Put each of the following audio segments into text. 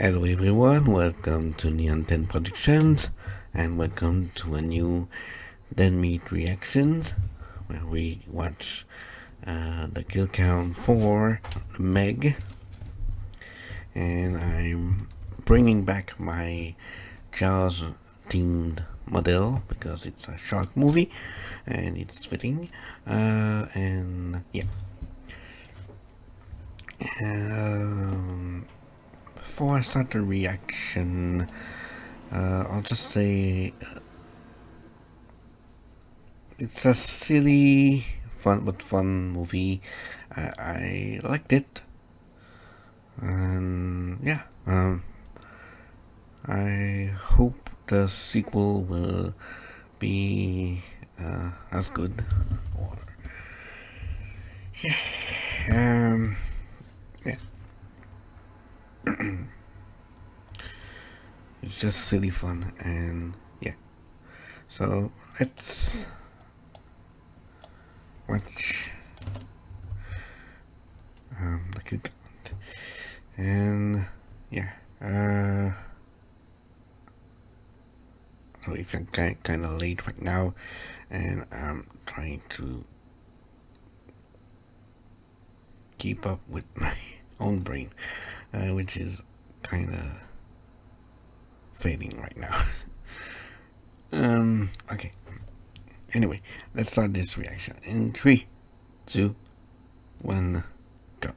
Hello everyone, welcome to Nihonten Productions, and welcome to a new Dead Meat Reactions, where we watch the kill count for Meg, and I'm bringing back my Jaws themed model because it's a shark movie and it's fitting, and yeah. Before I start the reaction, I'll just say it's a silly, fun movie. I liked it, and yeah, I hope the sequel will be as good. Or yeah, yeah. It's just silly fun, and yeah. So let's watch the kill count, and yeah. So it's kind of late right now, and I'm trying to keep up with my own brain, which is kind of fading right now. Okay. Anyway, let's start this reaction in 3, 2, 1, go.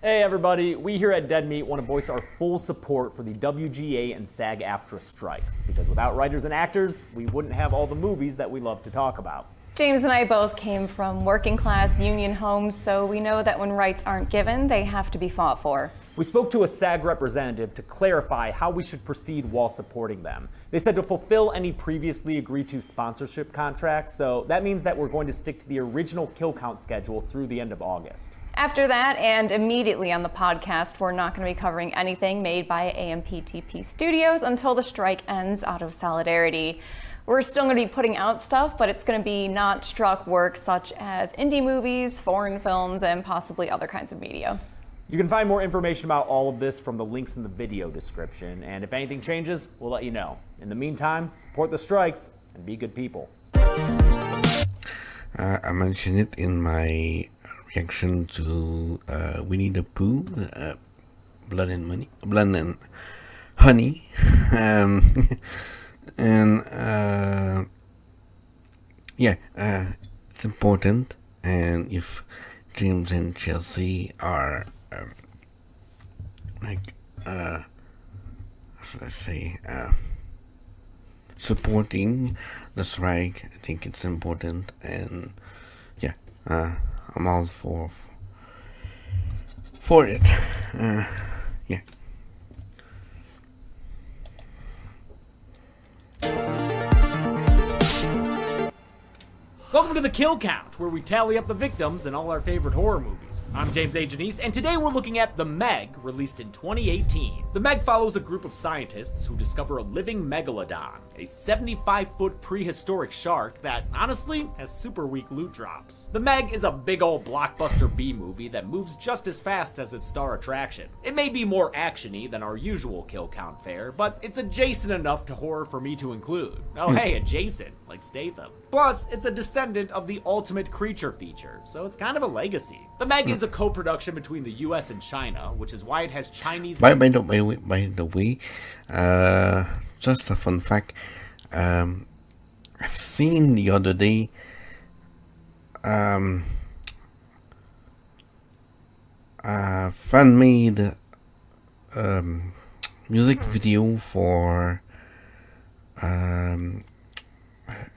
Hey everybody, we here at Dead Meat want to voice our full support for the WGA and SAG-AFTRA strikes, because without writers and actors, we wouldn't have all the movies that we love to talk about. James and I both came from working class union homes, so we know that when rights aren't given, they have to be fought for. We spoke to a SAG representative to clarify how we should proceed while supporting them. They said to fulfill any previously agreed to sponsorship contracts, so that means that we're going to stick to the original kill count schedule through the end of August. After that, and immediately on the podcast, we're not going to be covering anything made by AMPTP Studios until the strike ends out of solidarity. We're still going to be putting out stuff, but it's going to be not struck work such as indie movies, foreign films, and possibly other kinds of media. You can find more information about all of this from the links in the video description, and if anything changes, we'll let you know. In the meantime, support the strikes and be good people. I mentioned it in my reaction to Winnie the Pooh, Blood and Honey, and yeah, it's important. And if James and Chelsea are how should I say, supporting the strike, I think it's important, and yeah, I'm all for it. Yeah. Welcome to the Kill Count, where we tally up the victims in all our favorite horror movies. I'm James A. Janice, and today we're looking at The Meg, released in 2018. The Meg follows a group of scientists who discover a living Megalodon, a 75-foot prehistoric shark that, honestly, has super weak loot drops. The Meg is a big ol' blockbuster B-movie that moves just as fast as its star attraction. It may be more action-y than our usual Kill Count fare, but it's adjacent enough to horror for me to include. Oh hey, adjacent, like Statham. Plus, it's a descendant of the Ultimate Creature feature, so it's kind of a legacy. The Meg is a co-production between the US and China, which is why it has Chinese... By the way, just a fun fact, I've seen the other day, fan-made music video for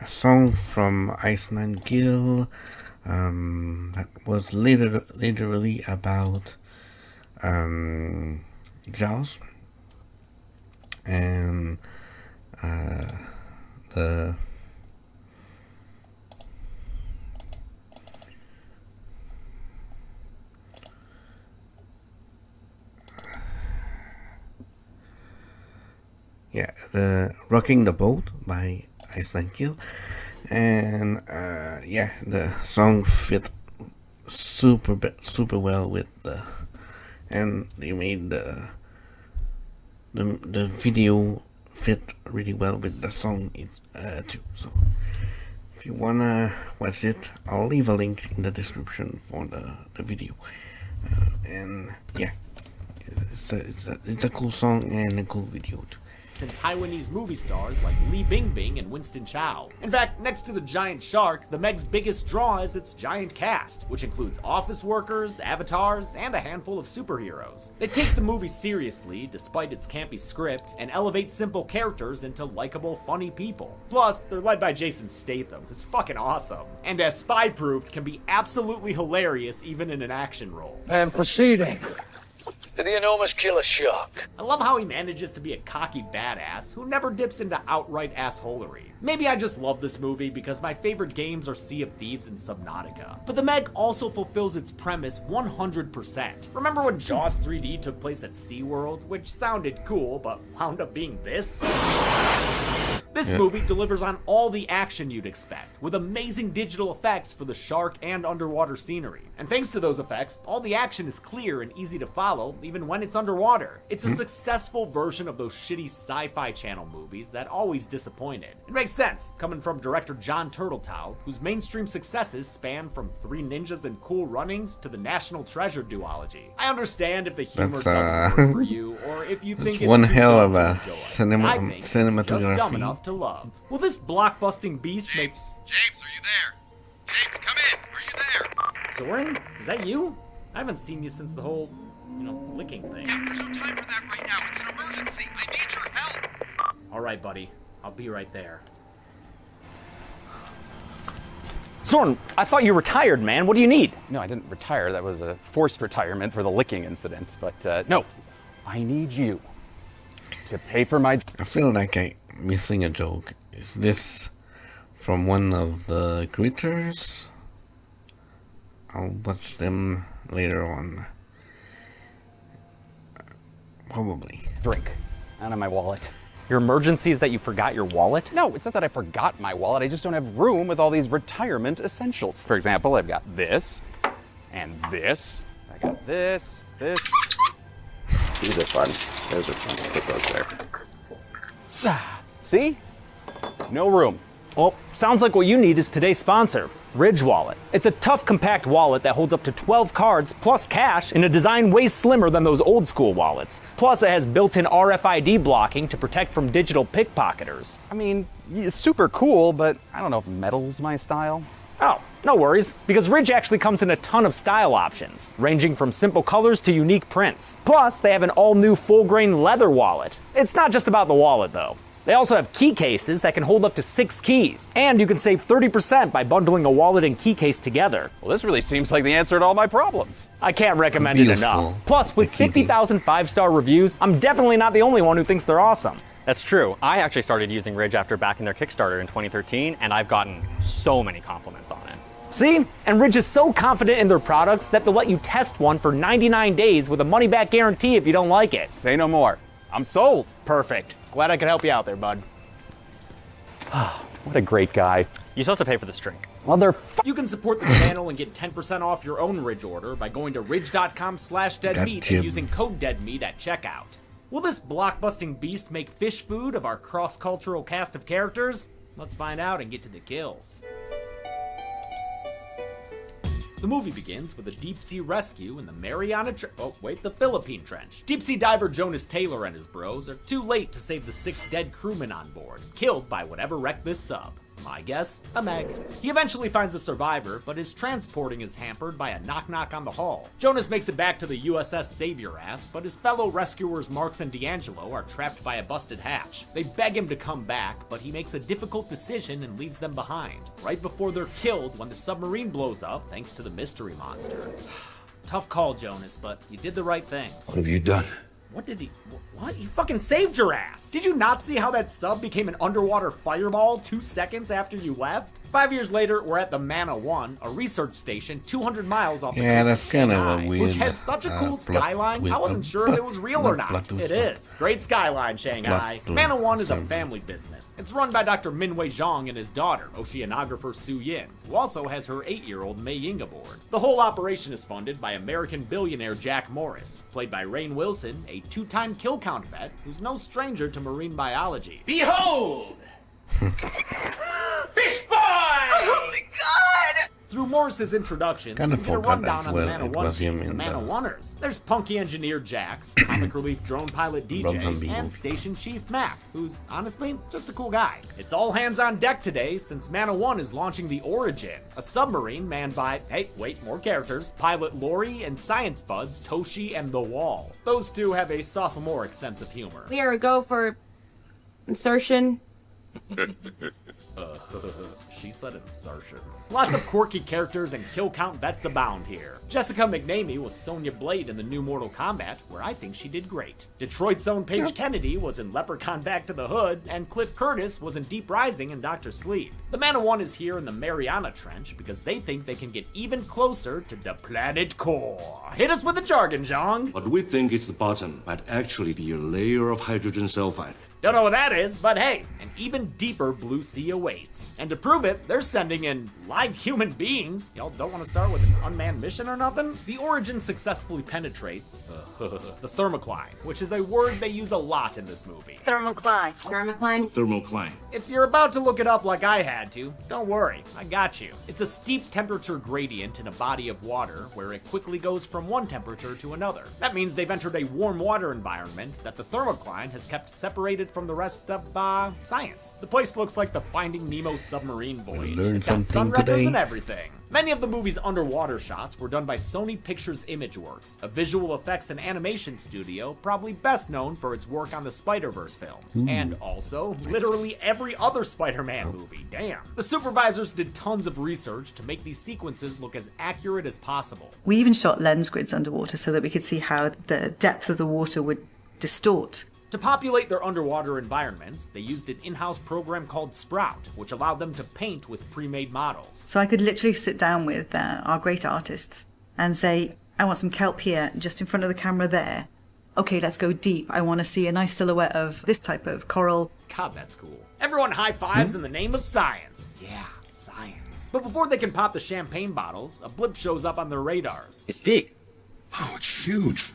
a song from Iceland Gill that was literally about Jaws, and the Rocking the Boat by Iceland Gill, and yeah, the song fit super well with the, and they made the the video fit really well with the song too. So if you wanna watch it, I'll leave a link in the description for the video. And yeah, it's a cool song and a cool video too. And Taiwanese movie stars like Li Bingbing and Winston Chow. In fact, next to the giant shark, the Meg's biggest draw is its giant cast, which includes office workers, avatars, and a handful of superheroes. They take the movie seriously, despite its campy script, and elevate simple characters into likable, funny people. Plus, they're led by Jason Statham, who's fucking awesome, and as Spy proved, can be absolutely hilarious even in an action role. And proceeding to the enormous killer shark. I love how he manages to be a cocky badass who never dips into outright assholery. Maybe I just love this movie because my favorite games are Sea of Thieves and Subnautica. But the Meg also fulfills its premise 100%. Remember when Jaws 3D took place at SeaWorld, which sounded cool, but wound up being this? This movie delivers on all the action you'd expect, with amazing digital effects for the shark and underwater scenery. And thanks to those effects, all the action is clear and easy to follow, even when it's underwater. It's a successful version of those shitty Sci-Fi Channel movies that always disappointed. It makes sense, coming from director John Turteltaub, whose mainstream successes span from Three Ninjas and Cool Runnings to the National Treasure duology. I understand if the humor doesn't work for you, or if you think it's one too hell dumb of to a enjoy. I think it's just dumb enough to love. Will this blockbusting beast make... James, are you there? James, come in! Are you there? Soren? Is that you? I haven't seen you since the whole, licking thing. Yeah, there's no time for that right now. It's an emergency. I need your help. Alright, buddy. I'll be right there. Soren, I thought you retired, man. What do you need? No, I didn't retire. That was a forced retirement for the licking incident. But no, I need you to pay for my... I feel like I'm missing a joke. Is this from one of the creatures? I'll watch them later on. Probably. drink out of my wallet. Your emergency is that you forgot your wallet? No, it's not that I forgot my wallet. I just don't have room with all these retirement essentials. For example, I've got this and this. I got this. These are fun. Those are fun. I'll put those there. See? No room. Well, sounds like what you need is today's sponsor, Ridge Wallet. It's a tough, compact wallet that holds up to 12 cards plus cash in a design way slimmer than those old school wallets. Plus, it has built-in RFID blocking to protect from digital pickpocketers. I mean, it's super cool, but I don't know if metal's my style. Oh, no worries, because Ridge actually comes in a ton of style options, ranging from simple colors to unique prints. Plus, they have an all-new full-grain leather wallet. It's not just about the wallet, though. They also have key cases that can hold up to 6 keys, and you can save 30% by bundling a wallet and key case together. Well, this really seems like the answer to all my problems. I can't recommend it enough. Plus, with 50,000 5-star reviews, I'm definitely not the only one who thinks they're awesome. That's true. I actually started using Ridge after backing their Kickstarter in 2013, and I've gotten so many compliments on it. See? And Ridge is so confident in their products that they'll let you test one for 99 days with a money-back guarantee if you don't like it. Say no more. I'm sold. Perfect. Glad I could help you out there, bud. What a great guy. You still have to pay for this drink. You can support the channel and get 10% off your own Ridge order by going to ridge.com/deadmeat and using code deadmeat at checkout. Will this blockbusting beast make fish food of our cross-cultural cast of characters? Let's find out and get to the kills. The movie begins with a deep-sea rescue in the the Philippine Trench. Deep-sea diver Jonas Taylor and his bros are too late to save the 6 dead crewmen on board, killed by whatever wrecked this sub. My guess, a Meg. He eventually finds a survivor, but his transporting is hampered by a knock-knock on the hull. Jonas makes it back to the USS Savior Ass, but his fellow rescuers Marks and D'Angelo are trapped by a busted hatch. They beg him to come back, but he makes a difficult decision and leaves them behind, right before they're killed when the submarine blows up thanks to the mystery monster. Tough call, Jonas, but you did the right thing. What have you done? What? He fucking saved your ass! Did you not see how that sub became an underwater fireball 2 seconds after you left? 5 years later, we're at the Mana 1, a research station 200 miles off the Yeah, coast that's of kind of Shanghai, a weird, which has such a cool plot skyline, with I wasn't a- sure if it was real or not. plot twist. It is. Great skyline, Shanghai. Plot Mana 1 is a twist. family business. It's run by Dr. Minwei Zhang and his daughter, oceanographer Su Yin, who also has her 8-year-old Mei Ying aboard. The whole operation is funded by American billionaire Jack Morris, played by Rainn Wilson, a 2-time kill count vet who's no stranger to marine biology. Behold! Fish boy! Oh my god! Through Morris's introductions, Kinda we get a forgot rundown as on well the Mana it 1 was him team, the in Mana the- 1ers. There's punky engineer Jax, comic relief drone pilot Rubs on DJ, Beagle. and station chief Mac, who's honestly just a cool guy. It's all hands on deck today since Mana 1 is launching the Origin, a submarine manned by, hey, wait, more characters, pilot Lori and science buds Toshi and The Wall. Those two have a sophomoric sense of humor. We are a go for insertion. She said insertion. Lots of quirky characters and kill count vets abound here. Jessica McNamee was Sonya Blade in the new Mortal Kombat, where I think she did great. Detroit's own Paige Kennedy was in Leprechaun Back to the Hood, and Cliff Curtis was in Deep Rising and Dr. Sleep. The Mana 1 is here in the Mariana Trench because they think they can get even closer to the planet core. Hit us with the jargon, Zhang. What we think is the bottom might actually be a layer of hydrogen sulfide. Don't know what that is, but hey, an even deeper blue sea awaits. And to prove it, they're sending in live human beings. Y'all don't want to start with an unmanned mission or nothing? The Origin successfully penetrates the thermocline, which is a word they use a lot in this movie. Thermocline. Thermocline. If you're about to look it up like I had to, don't worry, I got you. It's a steep temperature gradient in a body of water where it quickly goes from one temperature to another. That means they've entered a warm water environment that the thermocline has kept separated from the rest of, science. The place looks like the Finding Nemo submarine void. learned It's got something sunwreckers today. and everything. Many of the movie's underwater shots were done by Sony Pictures Imageworks, a visual effects and animation studio probably best known for its work on the Spider-Verse films, and also literally every other Spider-Man movie. Damn. The supervisors did tons of research to make these sequences look as accurate as possible. We even shot lens grids underwater so that we could see how the depth of the water would distort. To populate their underwater environments, they used an in-house program called Sprout, which allowed them to paint with pre-made models. So I could literally sit down with our great artists and say, I want some kelp here, just in front of the camera there. Okay, let's go deep. I want to see a nice silhouette of this type of coral. God, that's cool. Everyone high fives in the name of science. Yeah, science. But before they can pop the champagne bottles, a blip shows up on their radars. It's big. Oh, it's huge.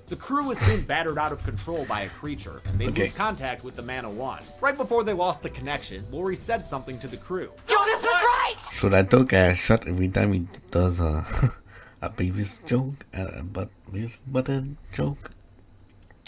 The crew is soon battered out of control by a creature, and they lose contact with the Mana 1. Right before they lost the connection, Lori said something to the crew. Jonas was right! Should I take a shot every time he does a Beavis joke? But Beavis button joke?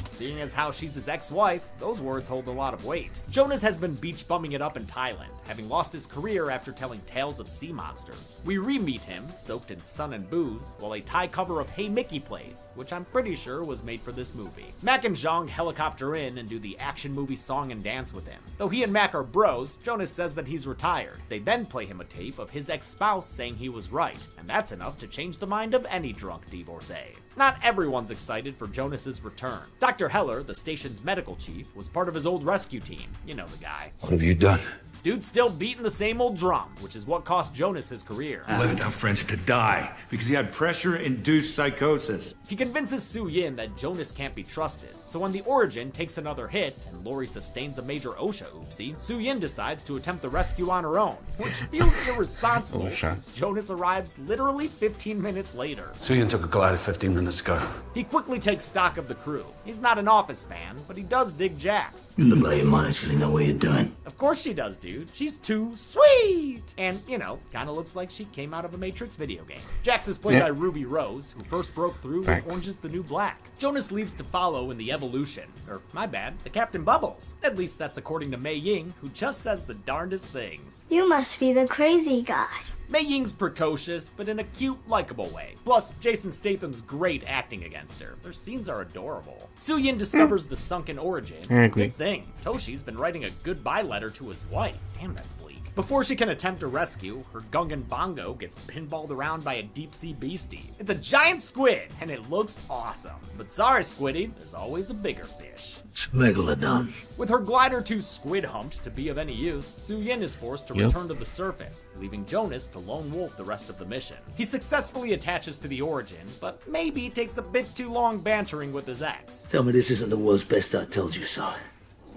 Seeing as how she's his ex-wife, those words hold a lot of weight. Jonas has been beach bumming it up in Thailand, having lost his career after telling tales of sea monsters. We re-meet him, soaked in sun and booze, while a Thai cover of Hey Mickey plays, which I'm pretty sure was made for this movie. Mac and Zhang helicopter in and do the action movie song and dance with him. Though he and Mac are bros, Jonas says that he's retired. They then play him a tape of his ex-spouse saying he was right, and that's enough to change the mind of any drunk divorcee. Not everyone's excited for Jonas's return. Dr. Heller, the station's medical chief, was part of his old rescue team. You know the guy. What have you done? Dude's still beating the same old drum, which is what cost Jonas his career. Left our friends to die because he had pressure-induced psychosis. He convinces Su Yin that Jonas can't be trusted, so when the Origin takes another hit and Lori sustains a major OSHA oopsie, Su Yin decides to attempt the rescue on her own, which feels irresponsible OSHA. since Jonas arrives literally 15 minutes later. Suyin took a glider 15 minutes ago. He quickly takes stock of the crew. He's not an Office fan, but he does dig Jax. You look like you might actually know what you're doing. Of course she does, dude. She's too sweet! And, you know, kinda looks like she came out of a Matrix video game. Jax is played by Ruby Rose, who first broke through with Orange is the New Black. Jonas leaves to follow in the Evolution. Or, my bad, the Captain Bubbles. At least that's according to Mei Ying, who just says the darndest things. You must be the crazy guy. Mei Ying's precocious, but in a cute, likable way. Plus, Jason Statham's great acting against her. Their scenes are adorable. Su Yin discovers the sunken Origin. I agree. Good thing. Toshi's been writing a goodbye letter to his wife. Damn, that's bleak. Before she can attempt a rescue, her Gungan bongo gets pinballed around by a deep-sea beastie. It's a giant squid, and it looks awesome. But sorry, Squiddy, there's always a bigger fish. It's Megalodon. With her glider too squid-humped to be of any use, Su-yin is forced to return to the surface, leaving Jonas to lone wolf the rest of the mission. He successfully attaches to the Origin, but maybe takes a bit too long bantering with his ex. Tell me this isn't the world's best I told you so.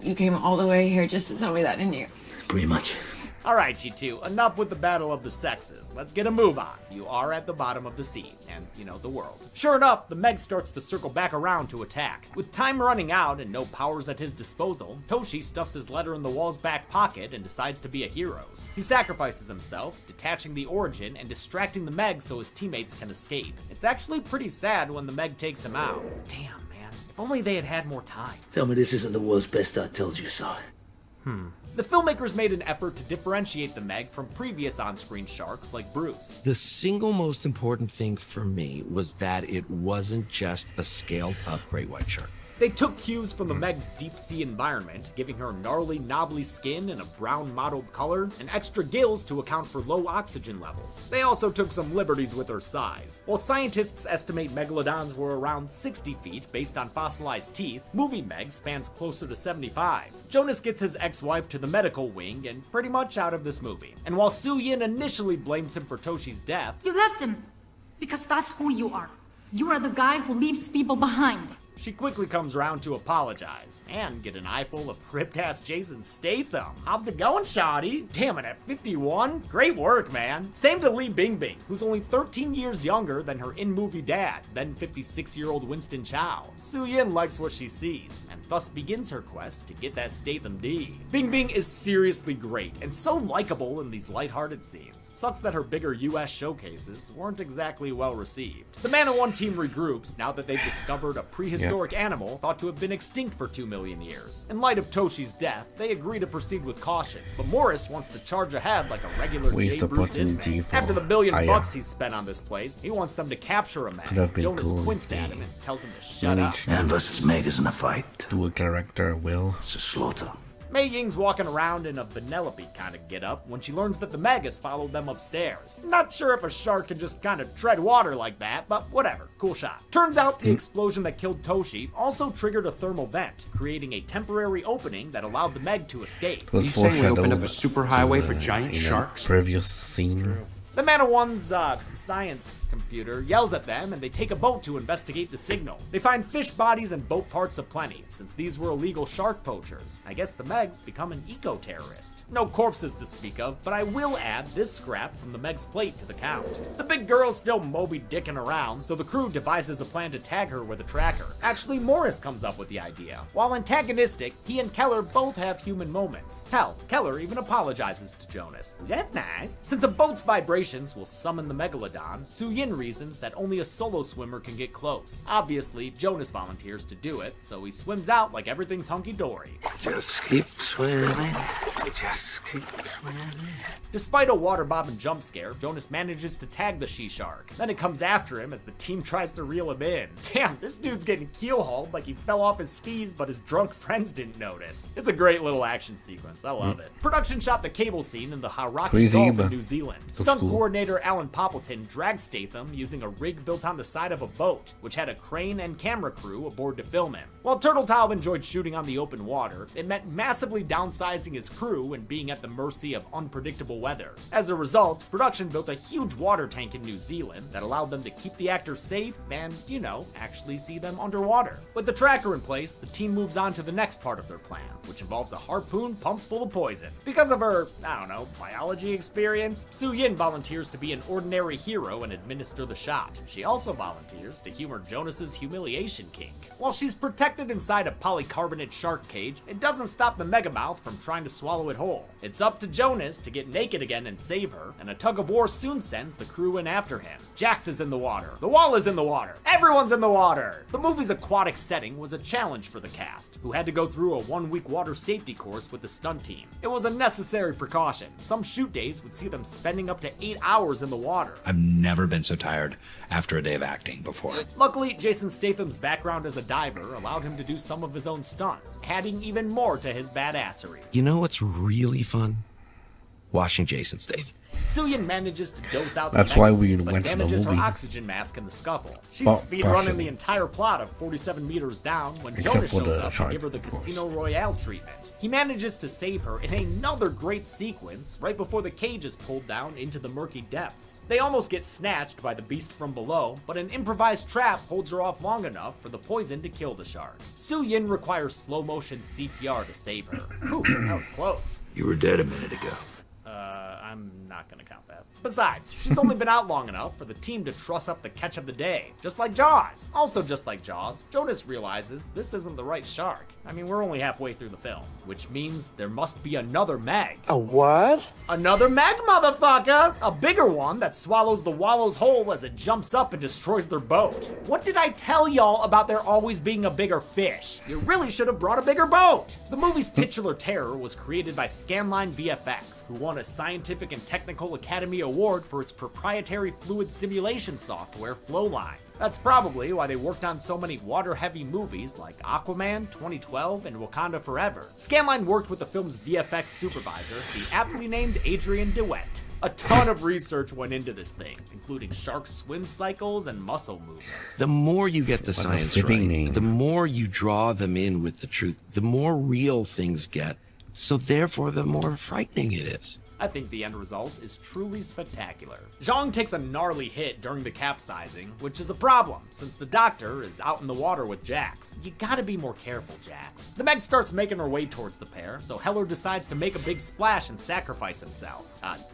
You came all the way here just to tell me that, didn't you? Pretty much. Alright, G2, enough with the battle of the sexes. Let's get a move on. You are at the bottom of the sea, and, the world. Sure enough, the Meg starts to circle back around to attack. With time running out and no powers at his disposal, Toshi stuffs his letter in the wall's back pocket and decides to be a hero's. He sacrifices himself, detaching the Origin and distracting the Meg so his teammates can escape. It's actually pretty sad when the Meg takes him out. Damn, man. If only they had had more time. Tell me this isn't the world's best I told you so. The filmmakers made an effort to differentiate the Meg from previous on-screen sharks like Bruce. The single most important thing for me was that it wasn't just a scaled-up great white shark. They took cues from the Meg's deep-sea environment, giving her gnarly, knobbly skin and a brown mottled color, and extra gills to account for low oxygen levels. They also took some liberties with her size. While scientists estimate megalodons were around 60 feet based on fossilized teeth, movie Meg spans closer to 75. Jonas gets his ex-wife to the medical wing and pretty much out of this movie. And while Su-yin initially blames him for Toshi's death, You left him because that's who you are. You are the guy who leaves people behind. she quickly comes around to apologize and get an eyeful of ripped-ass Jason Statham. How's it going, shawty? Damn it, at 51? Great work, man. Same to Li Bingbing, who's only 13 years younger than her in-movie dad, then 56-year-old Winston Chow. Su-yin likes what she sees, and thus begins her quest to get that Statham D. Bingbing is seriously great, and so likable in these lighthearted scenes. Sucks that her bigger US showcases weren't exactly well received. The Man of One team regroups now that they've discovered a prehistoric animal thought to have been extinct for 2 million years. In light of Toshi's death, they agree to proceed with caution, but Morris wants to charge ahead like a regular J. Bruce Ismay. After the $1 billion bucks he's spent on this place, he wants them to capture a man. Jonas quints at him and tells him to shut up. Man versus Meg isn't a fight. Do a character will. It's a slaughter. Mei Ying's walking around in a Vanellope kind of getup when she learns that the Meg has followed them upstairs. Not sure if a shark can just kind of tread water like that, but whatever, cool shot. Turns out the explosion that killed Toshi also triggered a thermal vent, creating a temporary opening that allowed the Meg to escape. It was foreshadowed up a superhighway for giant sharks. Previous scene. The Man of One's science computer yells at them, and they take a boat to investigate the signal. They find fish bodies and boat parts aplenty, since these were illegal shark poachers. I guess the Meg's become an eco-terrorist. No corpses to speak of, but I will add this scrap from the Meg's plate to the count. The big girl's still Moby-Dicking around, so the crew devises a plan to tag her with a tracker. Actually, Morris comes up with the idea. While antagonistic, he and Keller both have human moments. Hell, Keller even apologizes to Jonas. That's nice. Since a boat's vibrations will summon the Megalodon, Su-yin reasons that only a solo swimmer can get close. Obviously, Jonas volunteers to do it, so he swims out like everything's hunky-dory. Just keep swimming. Just keep swimming. Despite a water bobbing jump scare, Jonas manages to tag the she-shark. Then it comes after him as the team tries to reel him in. Damn, this dude's getting keel-hauled like he fell off his skis, but his drunk friends didn't notice. It's a great little action sequence. I love it. Production shot the cable scene in the Hauraki Gulf in New Zealand. Stunt coordinator Alan Poppleton dragged Statham using a rig built on the side of a boat, which had a crane and camera crew aboard to film him. While Turtletaub enjoyed shooting on the open water, it meant massively downsizing his crew and being at the mercy of unpredictable weather. As a result, production built a huge water tank in New Zealand that allowed them to keep the actors safe and, actually see them underwater. With the tracker in place, the team moves on to the next part of their plan, which involves a harpoon pumped full of poison. Because of her, biology experience, Su-yin volunteers to be an ordinary hero and administer the shot. She also volunteers to humor Jonas's humiliation kink. While she's protected inside a polycarbonate shark cage, it doesn't stop the Megamouth from trying to swallow it whole. It's up to Jonas to get naked again and save her, and a tug of war soon sends the crew in after him. Jax is in the water. The wall is in the water. Everyone's in the water! The movie's aquatic setting was a challenge for the cast, who had to go through a 1-week water safety course with the stunt team. It was a necessary precaution. Some shoot days would see them spending up to 8 hours in the water. I've never been so tired after a day of acting before. Luckily, Jason Statham's background as a diver allowed him to do some of his own stunts, adding even more to his badassery. You know what's really fun? washing Jason Statham. Suyin manages to dose out That's the why Meg's, we but went to the damages her movie. oxygen mask in the scuffle. She's Well, speedrunning partially. the entire plot of 47 meters down when Except Jonas for shows the up to shark, give her the of course. Casino Royale treatment. He manages to save her in another great sequence right before the cage is pulled down into the murky depths. They almost get snatched by the beast from below, but an improvised trap holds her off long enough for the poison to kill the shark. Suyin requires slow motion CPR to save her. Whew, that was close. You were dead a minute ago. I'm not gonna count that. Besides, she's only been out long enough for the team to truss up the catch of the day, just like Jaws. Also just like Jaws, Jonas realizes this isn't the right shark. I mean, we're only halfway through the film, which means there must be another Meg. A what? Another Meg, motherfucker! A bigger one that swallows the wallows whole as it jumps up and destroys their boat. What did I tell y'all about there always being a bigger fish? You really should have brought a bigger boat! The movie's titular terror was created by Scanline VFX, who won a Scientific and Technical Academy Award for its proprietary fluid simulation software, Flowline. That's probably why they worked on so many water-heavy movies like Aquaman, 2012, and Wakanda Forever. Scanline worked with the film's VFX supervisor, the aptly named Adrian DeWitt. A ton of research went into this thing, including shark swim cycles and muscle movements. The more you get the science right, name. the more you draw them in with the truth, the more real things get. So therefore, the more frightening it is. I think the end result is truly spectacular. Zhang takes a gnarly hit during the capsizing, which is a problem, since the doctor is out in the water with Jax. You gotta be more careful, Jax. The Meg starts making her way towards the pair, so Heller decides to make a big splash and sacrifice himself.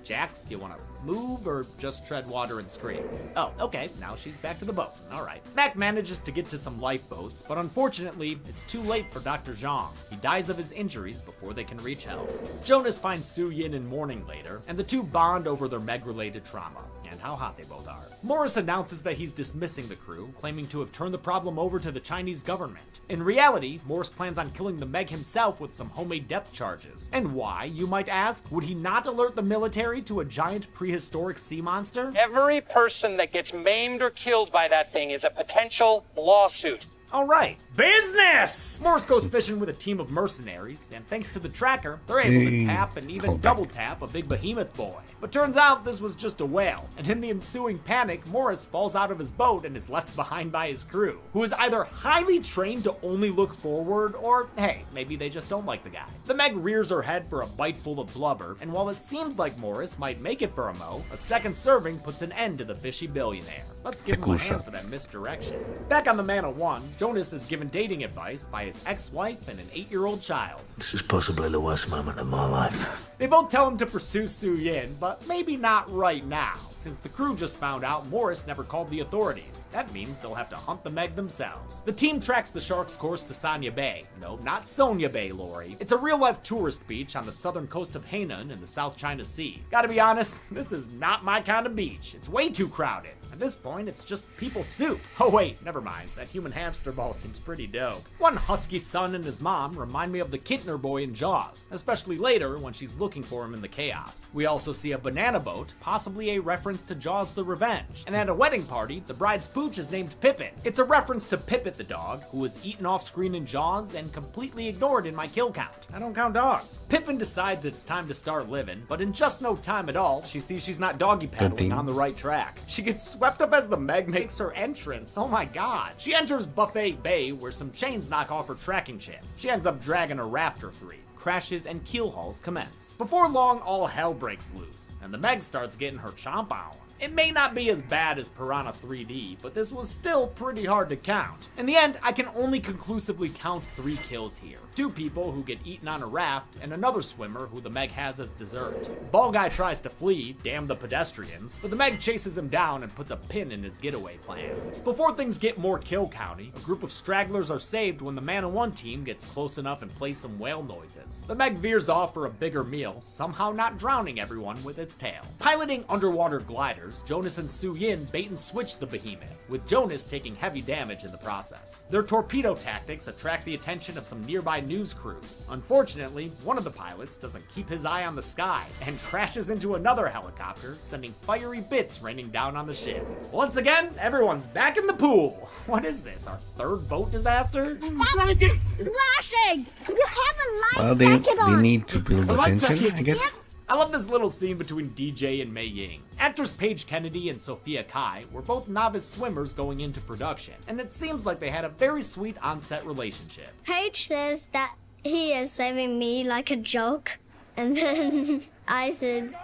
Jax, you wanna move or just tread water and scream? Oh, okay, now she's back to the boat. Alright. Mac manages to get to some lifeboats, but unfortunately, it's too late for Dr. Zhang. He dies of his injuries before they can reach help. Jonas finds Suyin in mourning later, and the two bond over their Meg-related trauma, and how hot they both are. Morris announces that he's dismissing the crew, claiming to have turned the problem over to the Chinese government. In reality, Morris plans on killing the Meg himself with some homemade depth charges. And why, you might ask? Would he not alert the military to a giant prehistoric sea monster? Every person that gets maimed or killed by that thing is a potential lawsuit. Alright, business! Morris goes fishing with a team of mercenaries, and thanks to the tracker, they're able to tap and even double tap a big behemoth boy. But turns out this was just a whale, and in the ensuing panic, Morris falls out of his boat and is left behind by his crew, who is either highly trained to only look forward, or hey, maybe they just don't like the guy. The Meg rears her head for a bite full of blubber, and while it seems like Morris might make it for a mo, a second serving puts an end to the fishy billionaire. Let's give him a hand for that misdirection. Back on the Mana 1, Jonas is given dating advice by his ex-wife and an 8-year-old child. This is possibly the worst moment of my life. They both tell him to pursue Suyin, but maybe not right now, since the crew just found out Morris never called the authorities. That means they'll have to hunt the Meg themselves. The team tracks the shark's course to Sanya Bay. No, not Sonia Bay, Lori. It's a real-life tourist beach on the southern coast of Hainan in the South China Sea. Gotta be honest, this is not my kind of beach. It's way too crowded. At this point, it's just people soup. Oh wait, never mind. That human hamster ball seems pretty dope. One husky son and his mom remind me of the Kittner boy in Jaws, especially later when she's looking for him in the chaos. We also see a banana boat, possibly a reference to Jaws the Revenge. And at a wedding party, the bride's pooch is named Pippin. It's a reference to Pippet the dog, who was eaten off screen in Jaws and completely ignored in my kill count. I don't count dogs. Pippin decides it's time to start living, but in just no time at all, she sees she's not doggy paddling on the right track. She gets swept up as the Meg makes her entrance. Oh my god. She enters Buffet Bay where some chains knock off her tracking chip. She ends up dragging a rafter free. Crashes and keel hauls commence. Before long, all hell breaks loose, and the Meg starts getting her chomp on. It may not be as bad as Piranha 3D, but this was still pretty hard to count. In the end, I can only conclusively count 3 kills here. 2 people who get eaten on a raft, and another swimmer who the Meg has as dessert. Ball Guy tries to flee, damn the pedestrians, but the Meg chases him down and puts a pin in his getaway plan. Before things get more kill county, a group of stragglers are saved when the Mana 1 team gets close enough and plays some whale noises. The Meg veers off for a bigger meal, somehow not drowning everyone with its tail. Piloting underwater gliders, Jonas and Suyin bait and switch the behemoth, with Jonas taking heavy damage in the process. Their torpedo tactics attract the attention of some nearby news crews. Unfortunately, one of the pilots doesn't keep his eye on the sky and crashes into another helicopter, sending fiery bits raining down on the ship. Once again, everyone's back in the pool. What is this, our 3rd boat disaster? Splashing! You have a life Well, they need to build attention, I guess. I love this little scene between DJ and Mei Ying. Actors Paige Kennedy and Sophia Kai were both novice swimmers going into production, and it seems like they had a very sweet on-set relationship. Paige says that he is saving me like a joke, and then I said,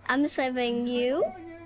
I'm saving you.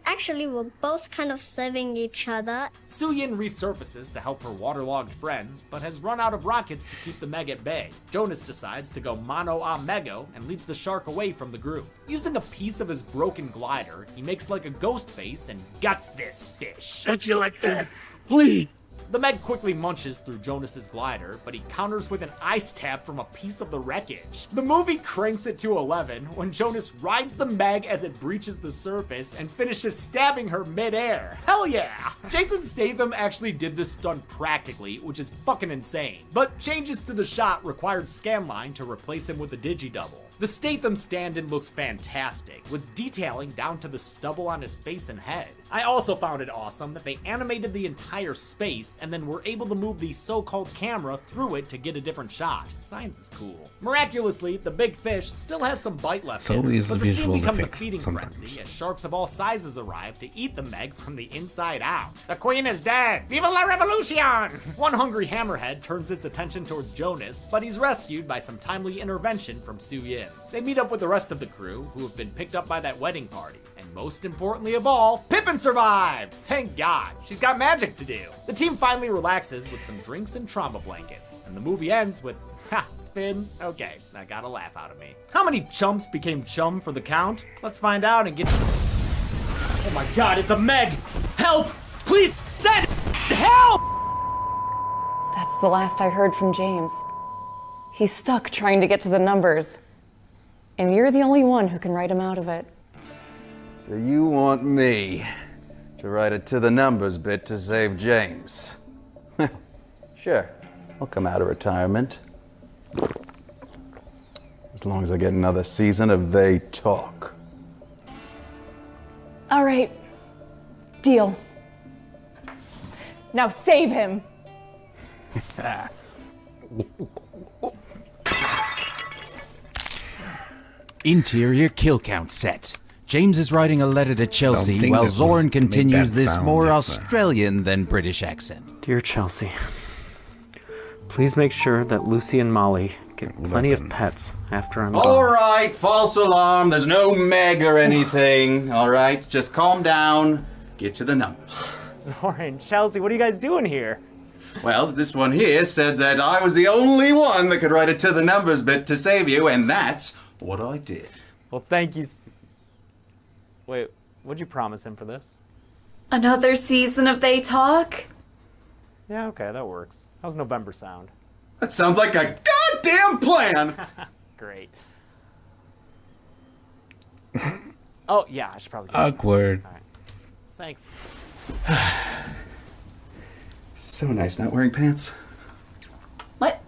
Actually, we're both kind of saving each other. Su-Yin resurfaces to help her waterlogged friends, but has run out of rockets to keep the Meg at bay. Jonas decides to go mano a mego and leads the shark away from the group. Using a piece of his broken glider, he makes like a ghost face and guts this fish. Don't you like that? Please. The Meg quickly munches through Jonas's glider, but he counters with an ice stab from a piece of the wreckage. The movie cranks it to 11 when Jonas rides the Meg as it breaches the surface and finishes stabbing her midair. Hell yeah! Jason Statham actually did this stunt practically, which is fucking insane. But changes to the shot required Scanline to replace him with a digi-double. The Statham stand-in looks fantastic, with detailing down to the stubble on his face and head. I also found it awesome that they animated the entire space and then were able to move the so-called camera through it to get a different shot. Science is cool. Miraculously, the big fish still has some bite left in it, but the scene becomes a feeding frenzy as sharks of all sizes arrive to eat the Meg from the inside out. The queen is dead! Viva la revolution! One hungry hammerhead turns his attention towards Jonas, but he's rescued by some timely intervention from Su-Yin. They meet up with the rest of the crew, who have been picked up by that wedding party. And most importantly of all, Pippin survived! Thank God. She's got magic to do. The team finally relaxes with some drinks and trauma blankets. And the movie ends with, ha, Finn, okay, that got a laugh out of me. How many chumps became chum for the count? Let's find out and get to... Oh my God, it's a Meg! Help! Please send help! That's the last I heard from James. He's stuck trying to get to the numbers. And you're the only one who can write him out of it. So you want me to write it to the numbers bit to save James? Sure, I'll come out of retirement. As long as I get another season of They Talk. All right, deal. Now save him. Interior kill count set. James is writing a letter to Chelsea while Zorn continues this more Australian than British accent. Dear Chelsea, please make sure that Lucy and Molly get plenty of pets after I'm gone. All right, false alarm. There's no Meg or anything. All right, just calm down. Get to the numbers. Zorn, Chelsea, what are you guys doing here? Well, this one here said that I was the only one that could write it to the numbers bit to save you, and that's what I did. Well, thank you. Wait, what'd you promise him for this? Another season of They Talk? Yeah, okay, that works. How's November sound? That sounds like a goddamn plan! Great. Oh, yeah, I should probably... Awkward. All right. Thanks. So nice not wearing pants. What?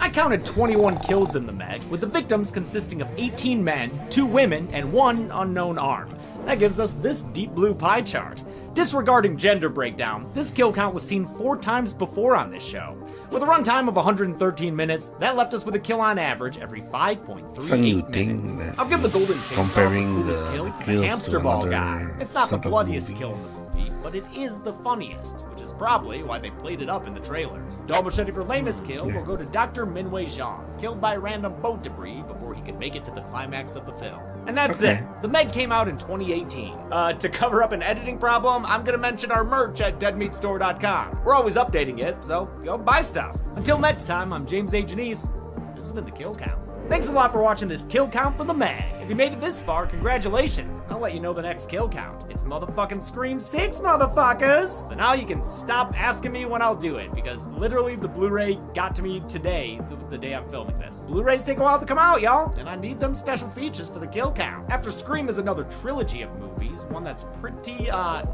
I counted 21 kills in the Meg, with the victims consisting of 18 men, 2 women, and 1 unknown arm. That gives us this deep blue pie chart. Disregarding gender breakdown, this kill count was seen 4 times before on this show. With a runtime of 113 minutes, that left us with a kill on average every 5.38 minutes. I'll give the golden chainsaw the coolest kill to the hamster ball guy. It's not the bloodiest kill in the movie, but it is the funniest, which is probably why they played it up in the trailers. Dog machete for lamest kill will go to Dr. Minwei Zhang, killed by random boat debris before he could make it to the climax of the film. And that's it. The Meg came out in 2018. To cover up an editing problem, I'm gonna mention our merch at deadmeatstore.com. We're always updating it, so go buy stuff. Until next time, I'm James A. Janice. This has been The Kill Count. Thanks a lot for watching this kill count for the Meg. If you made it this far, congratulations. I'll let you know the next kill count. It's motherfucking Scream 6, motherfuckers! So now you can stop asking me when I'll do it, because literally the Blu-ray got to me today, the day I'm filming this. Blu-rays take a while to come out, y'all, and I need them special features for the kill count. After Scream is another trilogy of movies, one that's pretty,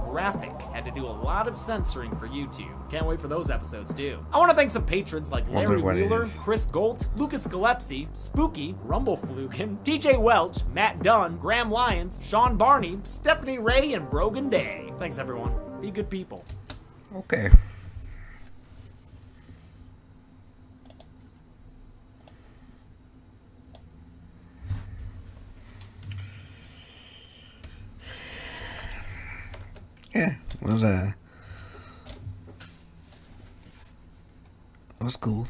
graphic. Had to do a lot of censoring for YouTube. Can't wait for those episodes, too. I want to thank some patrons like Larry Wheeler, Chris Golt, Lucas Gillespie, Spooky, Rumblefluken, TJ Welch, Matt Dunn, Graham Lyons, Sean Barney, Stephanie Ray, and Brogan Day. Thanks, everyone. Be good people. Okay. was cool.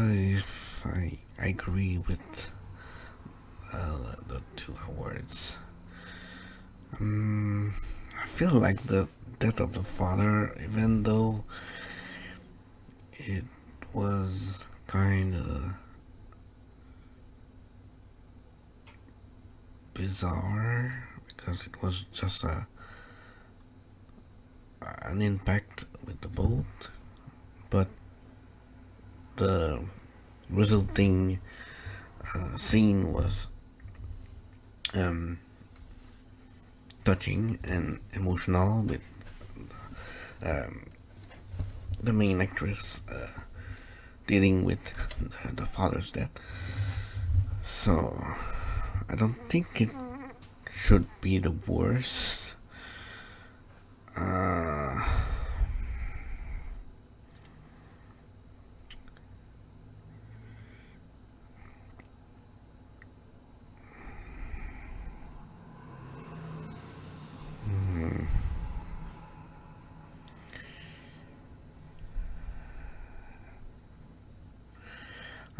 If I agree with the 2 awards. I feel like the death of the father, even though it was kind of bizarre because it was just an impact with the boat, but the resulting scene was touching and emotional with the main actress dealing with the father's death. So I don't think it should be the worst.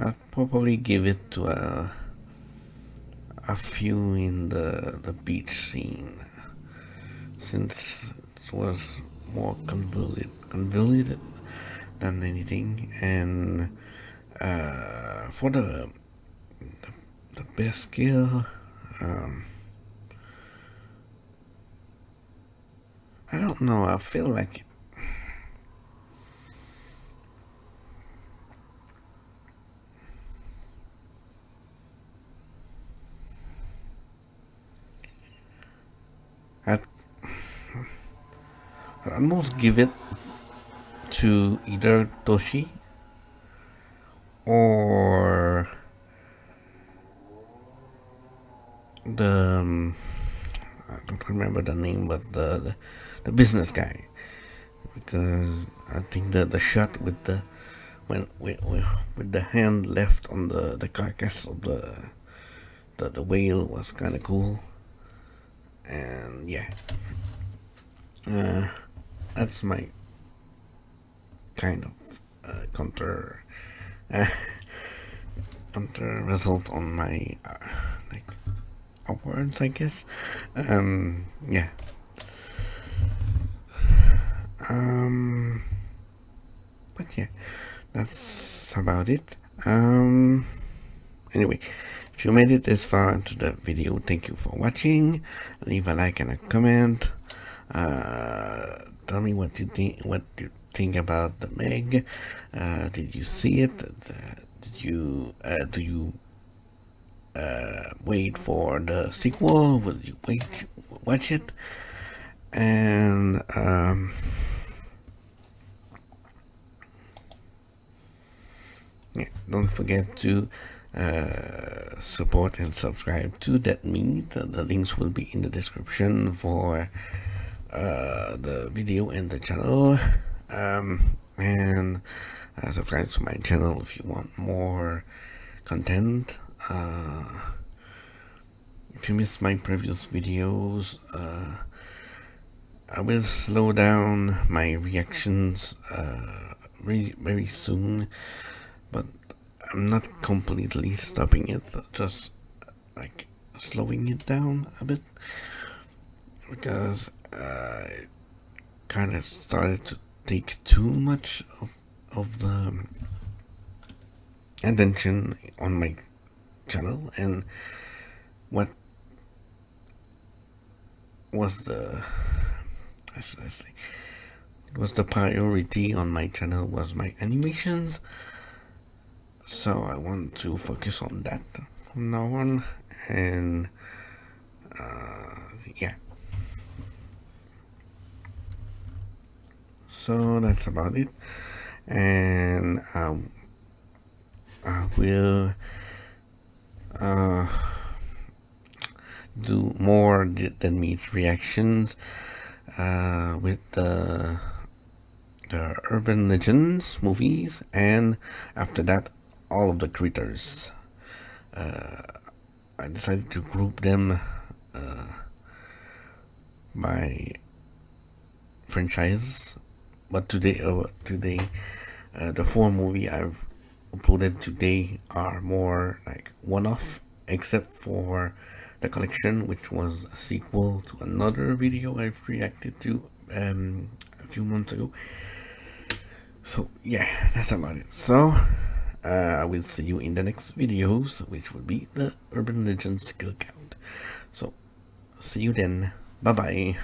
I'll probably give it to a few in the beach scene, since it was more convoluted than anything, and for the best kill, I don't know. I feel like I'd almost give it to either Toshi or the I don't remember the name, but the business guy, because I think the shot with the with the hand left on the carcass of the whale was kind of cool. And yeah, that's my kind of counter result on my like awards, I guess. Yeah. But yeah, that's about it. Anyway, if you made it this far into the video, thank you for watching. Leave a like and a comment. Tell me what you think about the Meg. Did you see it? Did you do you wait for the sequel? Would you watch it? And yeah, don't forget to support and subscribe to That Meat. The links will be in the description for the video and the channel, and subscribe to my channel if you want more content. If you missed my previous videos, I will slow down my reactions very soon, but I'm not completely stopping it, just like slowing it down a bit, because it kind of started to take too much of the attention on my channel. And what was how should I say, it was the priority on my channel was my animations, so I want to focus on that from now on. And yeah, So that's about it. And I will do more than meat reactions with the urban legends movies, and after that all of the critters. I decided to group them by franchise, but today the 4 movie I've uploaded today are more like one-off, except for the collection, which was a sequel to another video I've reacted to a few months ago. So yeah, that's about it. So I will see you in the next videos, which will be the urban legends kill count. So see you then. Bye bye.